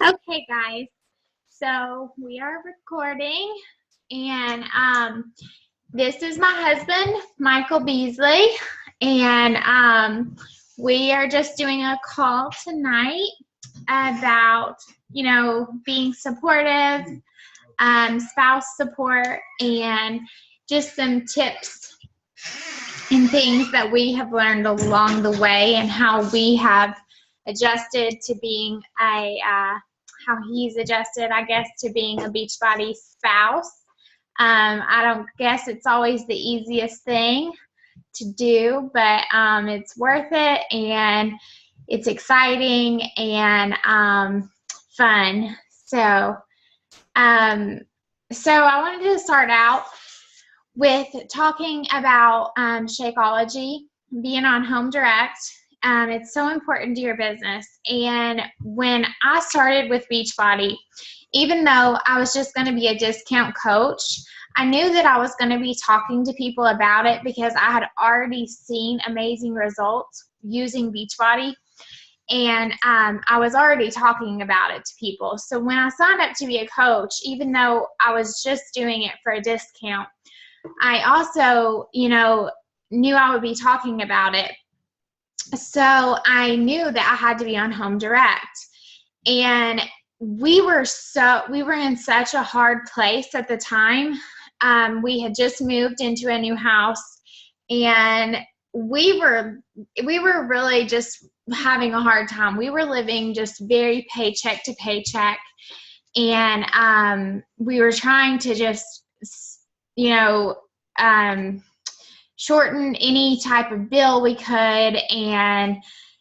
Okay, guys, so we are recording, and this is my husband, Michael Beasley, and we are just doing a call tonight about, being supportive, spouse support, and just some tips and things that we have learned along the way and how we have adjusted to being how he's adjusted, I guess, to being a Beachbody spouse. I don't guess it's always the easiest thing to do, but it's worth it, and it's exciting and fun. So I wanted to start out with talking about Shakeology, being on Home Direct. It's so important to your business. And when I started with Beachbody, even though I was just going to be a discount coach, I knew that I was going to be talking to people about it because I had already seen amazing results using Beachbody. And I was already talking about it to people. So when I signed up to be a coach, even though I was just doing it for a discount, I also, knew I would be talking about it. So I knew that I had to be on Home Direct. And we were in such a hard place at the time. We had just moved into a new house, and we were really just having a hard time. We were living just very paycheck to paycheck, and we were trying to just, shorten any type of bill we could, and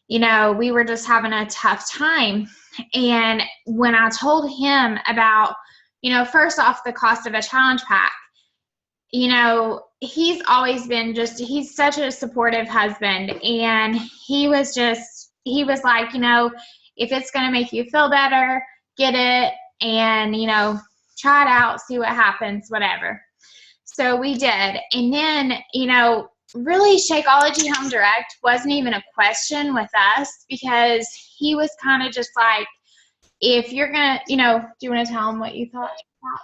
we were just having a tough time. And when I told him about, first off, the cost of a challenge pack, he's always been he's such a supportive husband, and he was like, if it's going to make you feel better, get it, and try it out, see what happens, whatever. So we did. And then, really Shakeology Home Direct wasn't even a question with us, because he was kind of just like, if you're going to, do you want to tell him what you thought about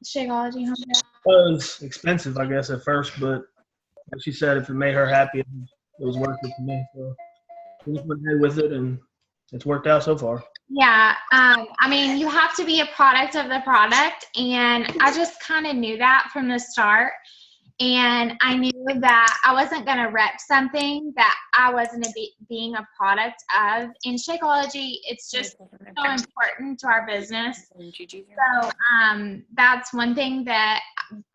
Shakeology Home Direct? Well, it was expensive, I guess, at first, but like she said, if it made her happy, it was worth it to me. So we just went ahead with it, and it's worked out so far. Yeah, you have to be a product of the product, and I just kind of knew that from the start, and I knew that I wasn't going to rep something that I wasn't being a product of. In Shakeology, it's just so important to our business. So that's one thing that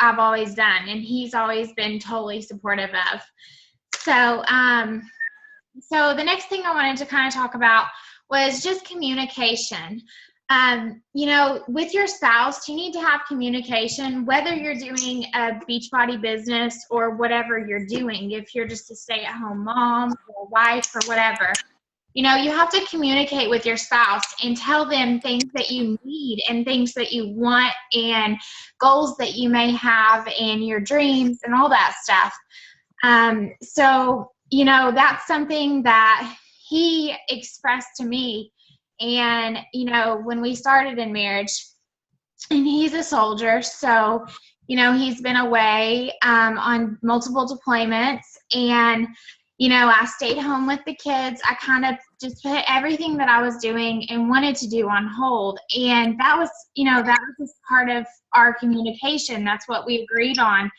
I've always done, and he's always been totally supportive of. So, so the next thing I wanted to kind of talk about was just communication. With your spouse, you need to have communication, whether you're doing a Beachbody business or whatever you're doing. If you're just a stay-at-home mom or wife or whatever, you have to communicate with your spouse and tell them things that you need and things that you want and goals that you may have and your dreams and all that stuff. So, that's something that he expressed to me. And, when we started in marriage, and he's a soldier, so, he's been away on multiple deployments, and, I stayed home with the kids. I kind of just put everything that I was doing and wanted to do on hold. And that was just part of our communication. That's what we agreed on.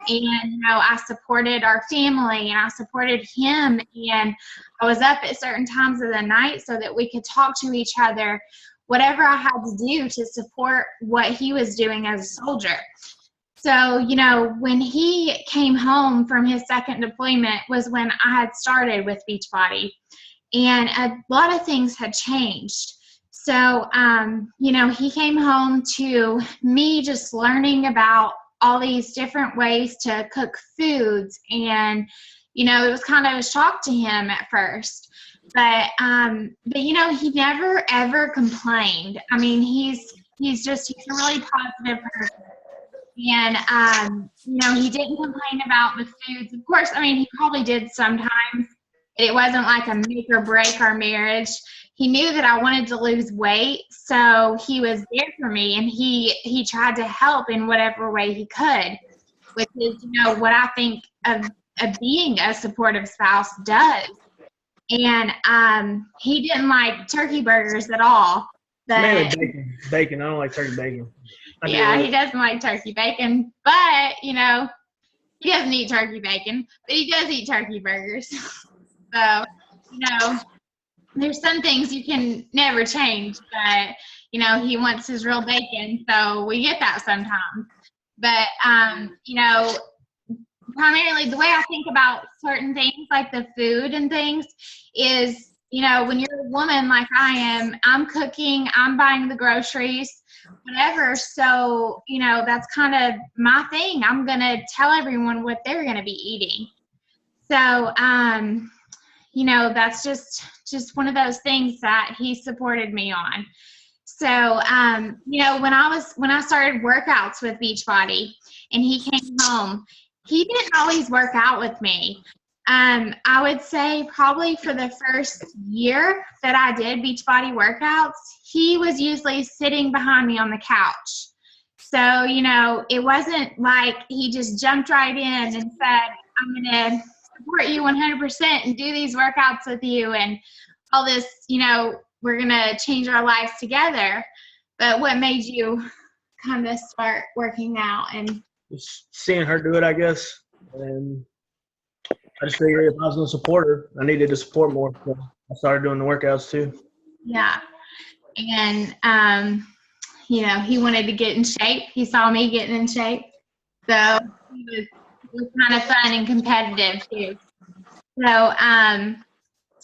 And, I supported our family, and I supported him, and I was up at certain times of the night so that we could talk to each other, whatever I had to do to support what he was doing as a soldier. So, when he came home from his second deployment was when I had started with Beachbody, and a lot of things had changed. So, he came home to me just learning about all these different ways to cook foods, and, it was kind of a shock to him at first, but he never ever complained. I mean, he's a really positive person. And, he didn't complain about the foods. Of course, he probably did sometimes. It wasn't like a make or break our marriage. he knew that I wanted to lose weight, so he was there for me, and he tried to help in whatever way he could, which is, what I think of being a supportive spouse does. And he didn't like turkey burgers at all. But Mainly bacon. Bacon. I don't like turkey bacon. Yeah, he doesn't like turkey bacon, but he doesn't eat turkey bacon, but he does eat turkey burgers. So, there's some things you can never change, but he wants his real bacon, so we get that sometimes. But primarily the way I think about certain things like the food and things is, when you're a woman like I am, I'm cooking, I'm buying the groceries, whatever. So, that's kind of my thing. I'm going to tell everyone what they're going to be eating. So, that's just one of those things that he supported me on. So, when I started workouts with Beachbody and he came home, he didn't always work out with me. I would say probably for the first year that I did Beachbody workouts, he was usually sitting behind me on the couch. So, it wasn't like he just jumped right in and said, I'm going to support you 100% and do these workouts with you and all this, we're going to change our lives together. But what made you kind of start working out? And just seeing her do it, I guess. And I just figured if I was going to support her, I needed to support more. So I started doing the workouts too. Yeah. And, he wanted to get in shape. He saw me getting in shape. So it was kind of fun and competitive too.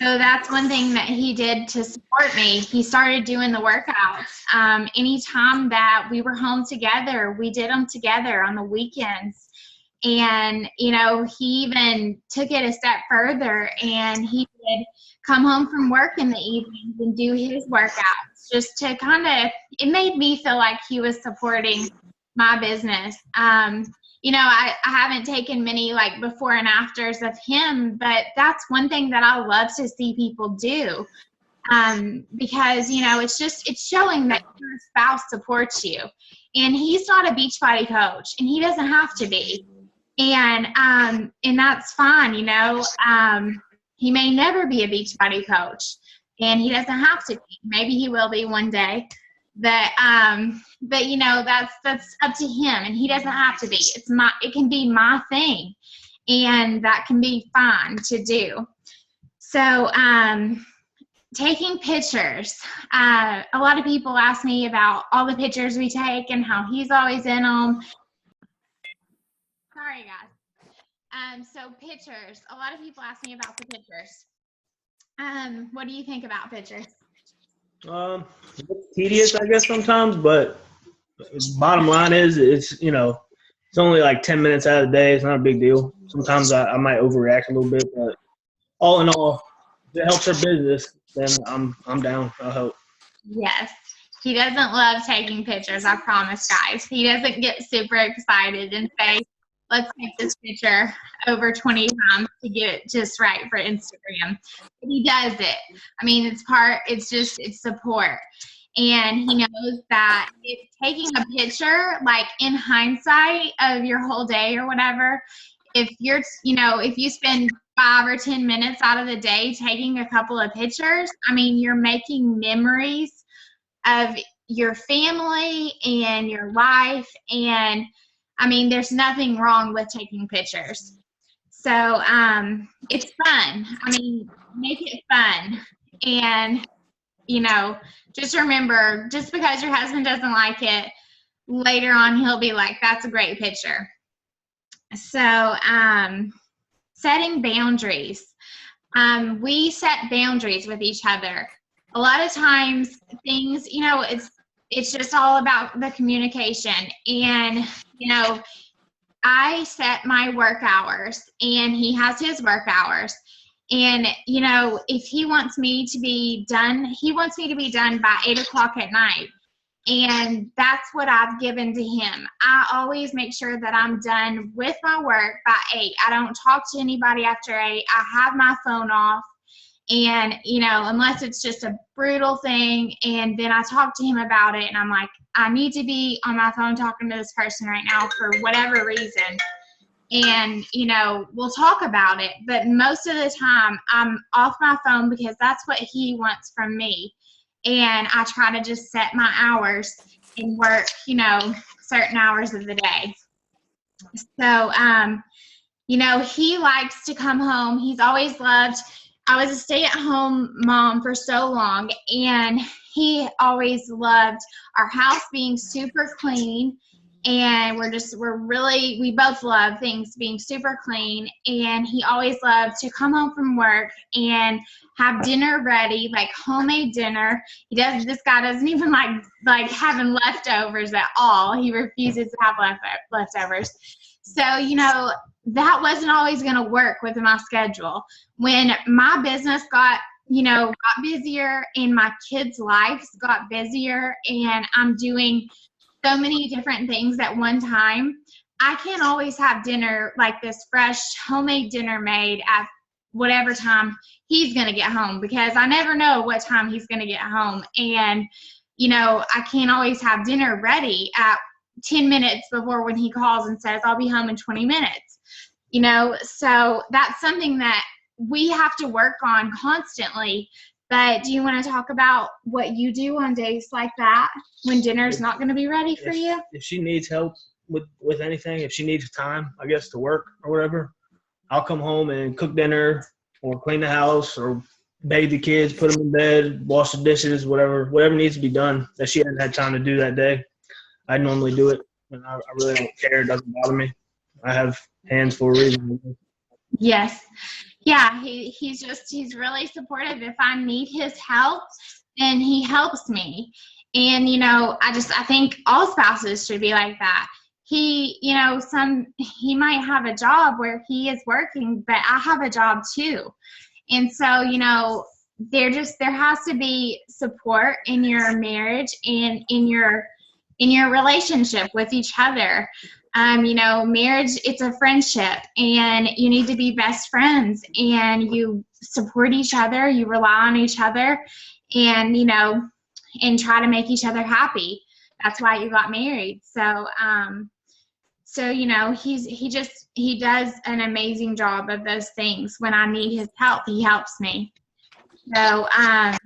So that's one thing that he did to support me. He started doing the workouts. Anytime that we were home together, we did them together on the weekends. And, he even took it a step further, and he would come home from work in the evenings and do his workouts just to it made me feel like he was supporting my business. I haven't taken many like before and afters of him, but that's one thing that I love to see people do. Because, it's showing that your spouse supports you. And he's not a Beachbody coach, and he doesn't have to be. And that's fine, he may never be a Beachbody coach, and he doesn't have to be. Maybe he will be one day. But that's up to him, and he doesn't have to be. It can be my thing, and that can be fine to do. So, taking pictures. A lot of people ask me about all the pictures we take and how he's always in them. Sorry, guys. So pictures. A lot of people ask me about the pictures. What do you think about pictures? It's tedious, I guess, sometimes, but bottom line is it's only like 10 minutes out of the day. It's not a big deal. Sometimes I might overreact a little bit, but all in all, if it helps our business, then I'm down. I'll help. Yes. He doesn't love taking pictures, I promise, guys. He doesn't get super excited and say, let's take this picture over 20 times to get it just right for Instagram. But he does it. I mean, it's support. And he knows that if taking a picture, like in hindsight of your whole day or whatever, if you spend 5 or 10 minutes out of the day taking a couple of pictures, I mean, you're making memories of your family and your life. And I mean, there's nothing wrong with taking pictures. So it's fun. I mean, make it fun. And, just remember, just because your husband doesn't like it, later on he'll be like, that's a great picture. So setting boundaries. We set boundaries with each other. A lot of times things, it's just all about the communication. And, I set my work hours, and he has his work hours. And, if he wants me to be done, he wants me to be done by 8:00 at night. And that's what I've given to him. I always make sure that I'm done with my work by 8. I don't talk to anybody after 8. I have my phone off. And, unless it's just a brutal thing, and then I talk to him about it, and I'm like, I need to be on my phone talking to this person right now for whatever reason. And, we'll talk about it. But most of the time, I'm off my phone because that's what he wants from me. And I try to just set my hours and work, certain hours of the day. So, he likes to come home. He's always loved, I was a stay-at-home mom for so long, and he always loved our house being super clean. And we both love things being super clean. And he always loved to come home from work and have dinner ready, like homemade dinner. This guy doesn't even like having leftovers at all. He refuses to have leftovers. So, that wasn't always going to work with my schedule. When my business got busier, and my kids' lives got busier, and I'm doing so many different things at one time, I can't always have dinner, like this fresh homemade dinner made at whatever time he's going to get home, because I never know what time he's going to get home. And, I can't always have dinner ready at 10 minutes before when he calls and says, I'll be home in 20 minutes. So that's something that we have to work on constantly. But do you want to talk about what you do on days like that when dinner's not going to be ready for you? If she needs help with anything, if she needs time, I guess, to work or whatever, I'll come home and cook dinner or clean the house or bathe the kids, put them in bed, wash the dishes, whatever needs to be done that she hasn't had time to do that day. I normally do it, and I really don't care. It doesn't bother me. I have hands for a reason. Yes. Yeah, he's really supportive. If I need his help, then he helps me. And, I think all spouses should be like that. He might have a job where he is working, but I have a job too. And so, there has to be support in your marriage and in your relationship with each other. Marriage, it's a friendship, and you need to be best friends, and you support each other, you rely on each other, and, and try to make each other happy. That's why you got married. So, he does an amazing job of those things. When I need his help, he helps me. So, I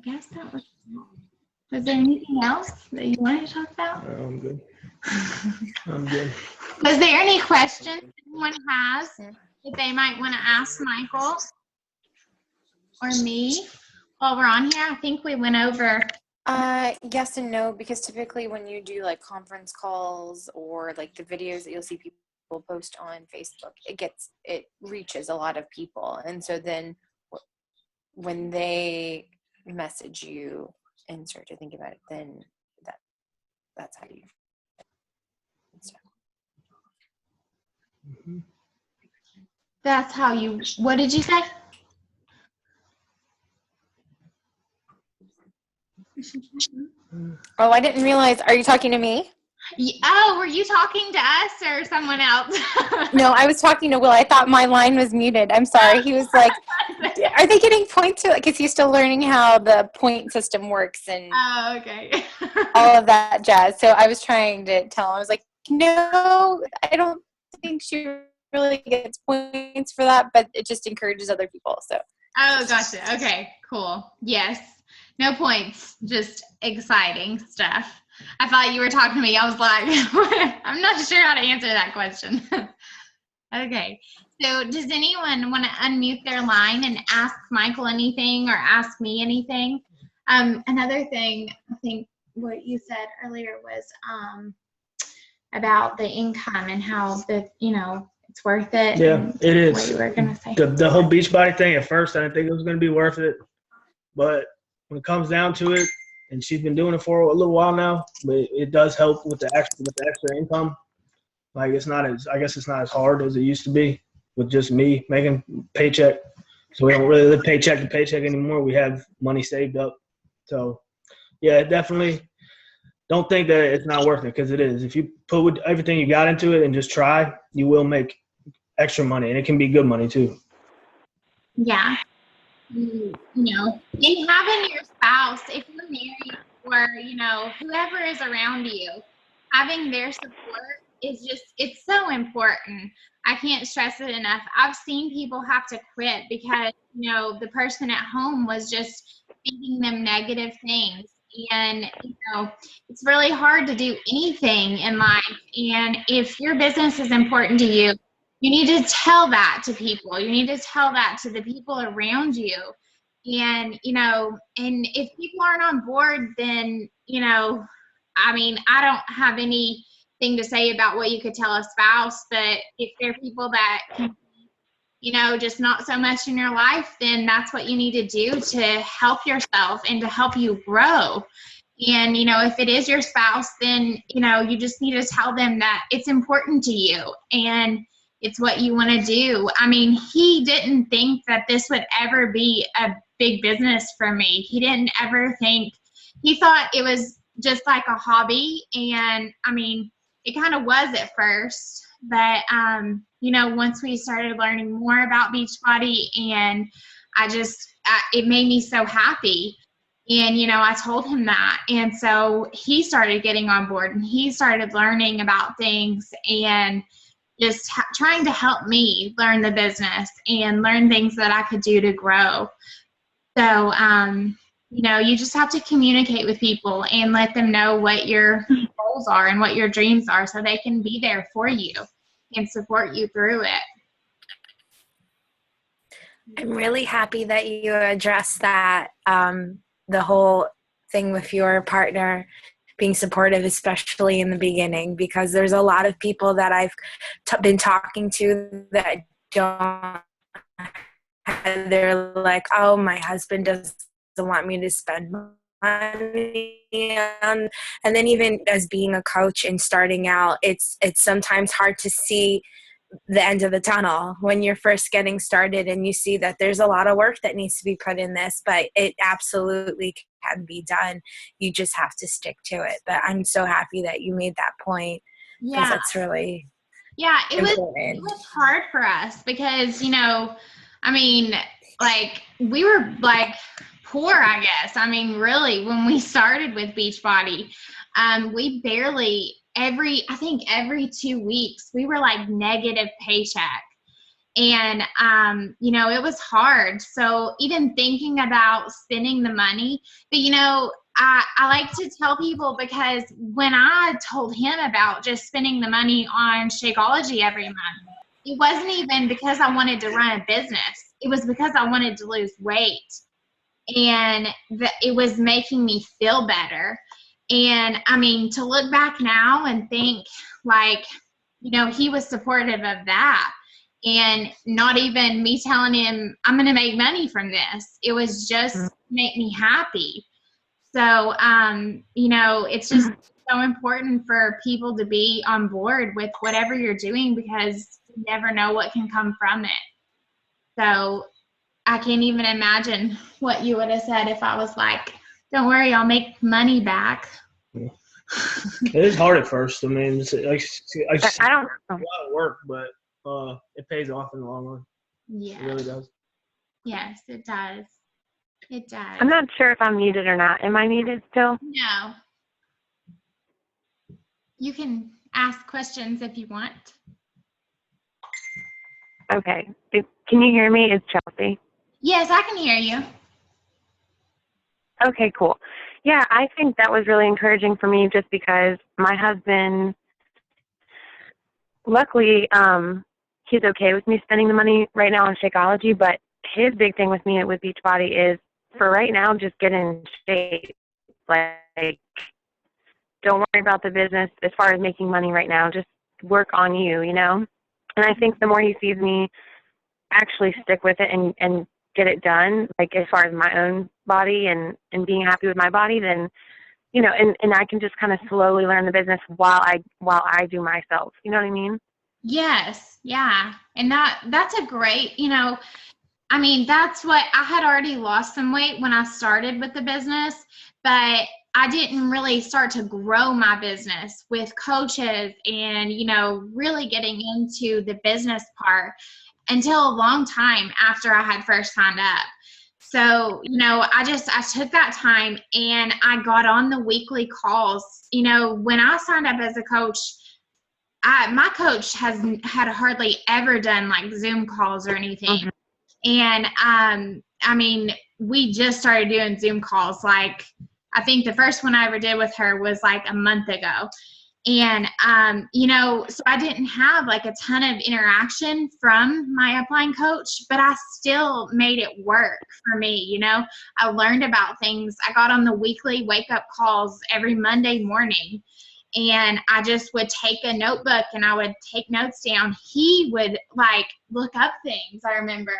guess that was there anything else that you wanted to talk about? No, I'm good. I'm good. Was there any questions anyone has that they might want to ask Michael or me while we're on here? I think we went over. Yes and no, because typically when you do like conference calls or like the videos that you'll see people post on Facebook, it reaches a lot of people. And so then when they message you and start to think about it, then that's how you Mm-hmm. That's how you, what did you say? Oh, I didn't realize. Are you talking to me? Oh, were you talking to us or someone else? No, I was talking to Will. I thought my line was muted. I'm sorry. He was like, are they getting points to it? Because he's still learning how the point system works and okay. all of that jazz. So I was trying to tell him, I was like, no, I don't think she really gets points for that, but it just encourages other people. So. Oh, gotcha. Okay, cool. Yes. No points, just exciting stuff. I thought you were talking to me. I was like, I'm not sure how to answer that question. Okay. So does anyone want to unmute their line and ask Michael anything or ask me anything? Another thing, I think what you said earlier was about the income and how it's worth it. Yeah, it is. What you were going to say. The whole Beachbody thing, at first, I didn't think it was going to be worth it. But when it comes down to it, and she's been doing it for a little while now, but it does help with the extra income. Like I guess it's not as hard as it used to be with just me making paycheck. So we don't really live paycheck to paycheck anymore. We have money saved up. So yeah, definitely don't think that it's not worth it, because it is. If you put everything you got into it and just try, you will make extra money, and it can be good money too. Yeah. And having your spouse, if you're married, or, whoever is around you, having their support is it's so important. I can't stress it enough. I've seen people have to quit because, the person at home was just feeding them negative things. And, it's really hard to do anything in life. And if your business is important to you, you need to tell that to people. You need to tell that to the people around you. And, and if people aren't on board, then, I don't have anything to say about what you could tell a spouse, but if they're people that can, just not so much in your life, then that's what you need to do to help yourself and to help you grow. And, if it is your spouse, then, you just need to tell them that it's important to you and it's what you want to do. I mean, he didn't think that this would ever be a big business for me. He didn't ever think, he thought it was just like a hobby. And I mean, it kind of was at first, but, once we started learning more about Beachbody, and it made me so happy. And, I told him that. And so he started getting on board, and he started learning about things and just trying to help me learn the business and learn things that I could do to grow. So, you just have to communicate with people and let them know what your goals are and what your dreams are, so they can be there for you and support you through it. I'm really happy that you addressed that, the whole thing with your partner being supportive, especially in the beginning, because there's a lot of people that I've been talking to that don't. They're like, oh, my husband doesn't want me to spend money on. And then even as being a coach and starting out, it's sometimes hard to see the end of the tunnel when you're first getting started, and you see that there's a lot of work that needs to be put in this, but it absolutely can be done. You just have to stick to it. But I'm so happy that you made that point, because that's really important. It was hard for us because, we were poor, I guess. I mean, really, when we started with Beachbody, we barely every 2 weeks, we were negative paycheck. And, it was hard. So even thinking about spending the money, but, I like to tell people, because when I told him about just spending the money on Shakeology every month, it wasn't even because I wanted to run a business. It was because I wanted to lose weight. And it was making me feel better. And I mean, to look back now and think he was supportive of that, and not even me telling him I'm going to make money from this. It was just make me happy. So, it's just so important for people to be on board with whatever you're doing, because you never know what can come from it. So I can't even imagine what you would have said if I was like, don't worry, I'll make money back. Yeah. It is hard at first. I mean, it's I don't a lot of work, but it pays off in the long run. Yeah. It really does. Yes, it does. It does. I'm not sure if I'm muted or not. Am I muted still? No. You can ask questions if you want. Okay. Can you hear me? It's Chelsea. Yes, I can hear you. Okay, cool. Yeah, I think that was really encouraging for me, just because my husband, luckily, he's okay with me spending the money right now on Shakeology, but his big thing with me with Beachbody is, for right now, just get in shape. Don't worry about the business as far as making money right now. Just work on you, And I think the more he sees me actually stick with it and get it done, as far as my own body and being happy with my body, then, and I can just kind of slowly learn the business while I do myself. You know what I mean? Yes. Yeah. And that's a great, that's what I had already lost some weight when I started with the business, but I didn't really start to grow my business with coaches and, you know, really getting into the business part until a long time after I had first signed up. So, you know, I took that time and I got on the weekly calls. You know, when I signed up as a coach, my coach had hardly ever done like Zoom calls or anything. And, I mean, we just started doing Zoom calls. Like, I think the first one I ever did with her was like a month ago. And, you know, so I didn't have like a ton of interaction from my upline coach, but I still made it work for me. You know, I learned about things. I got on the weekly wake up calls every Monday morning, and I just would take a notebook and I would take notes down. He would like look up things, I remember,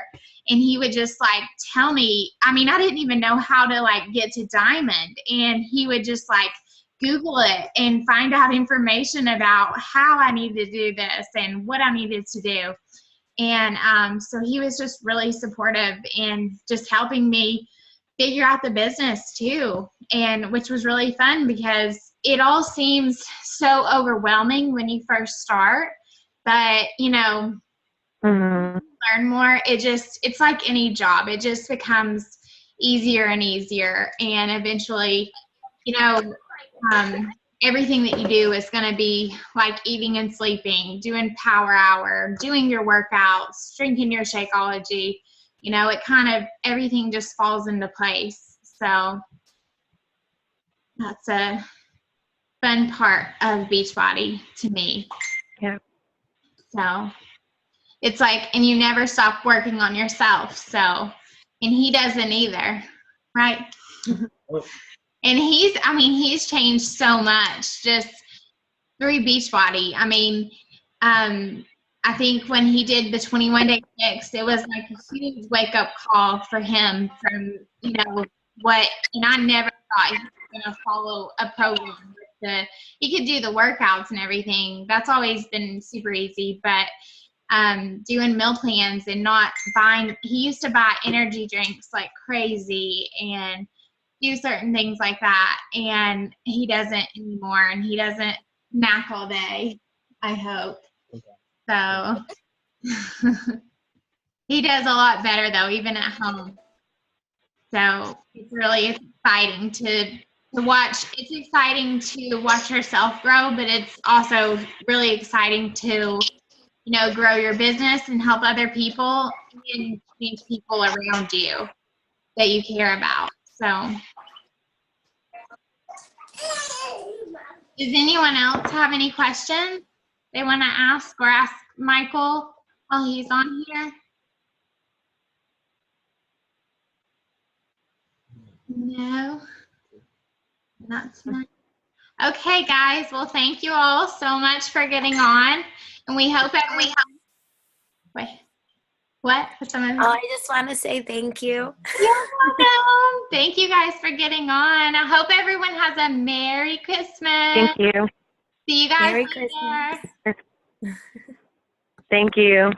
and he would just like tell me, I mean, I didn't even know how to like get to Diamond, and he would just like Google it and find out information about how I needed to do this and what I needed to do. And so he was just really supportive and just helping me figure out the business too, and which was really fun because it all seems so overwhelming when you first start, but you know, learn more. It's like any job. It just becomes easier and easier, and eventually, you know, everything that you do is going to be like eating and sleeping, doing power hour, doing your workouts, drinking your Shakeology. You know, it kind of, everything just falls into place. So that's a fun part of Beachbody to me. Yeah. So it's like, and you never stop working on yourself. So, and he doesn't either, right? And he's changed so much just through Beachbody. I mean, I think when he did the 21-day fix, it was like a huge wake-up call for him from, you know, and I never thought he was going to follow a program. He could do the workouts and everything. That's always been super easy, but doing meal plans and not buying, he used to buy energy drinks like crazy and do certain things like that, and he doesn't anymore, and he doesn't nap all day, I hope. So he does a lot better though, even at home. So it's really exciting to watch. It's exciting to watch yourself grow, but it's also really exciting to, you know, grow your business and help other people and change people around you that you care about. So does anyone else have any questions they want to ask or ask Michael while he's on here? No, not tonight. Okay, guys. Well, thank you all so much for getting on, and we hope everyone. Wait, what? I just want to say thank you. You're welcome. Thank you guys for getting on. I hope everyone has a Merry Christmas. Thank you. See you guys Merry later. Christmas. Thank you.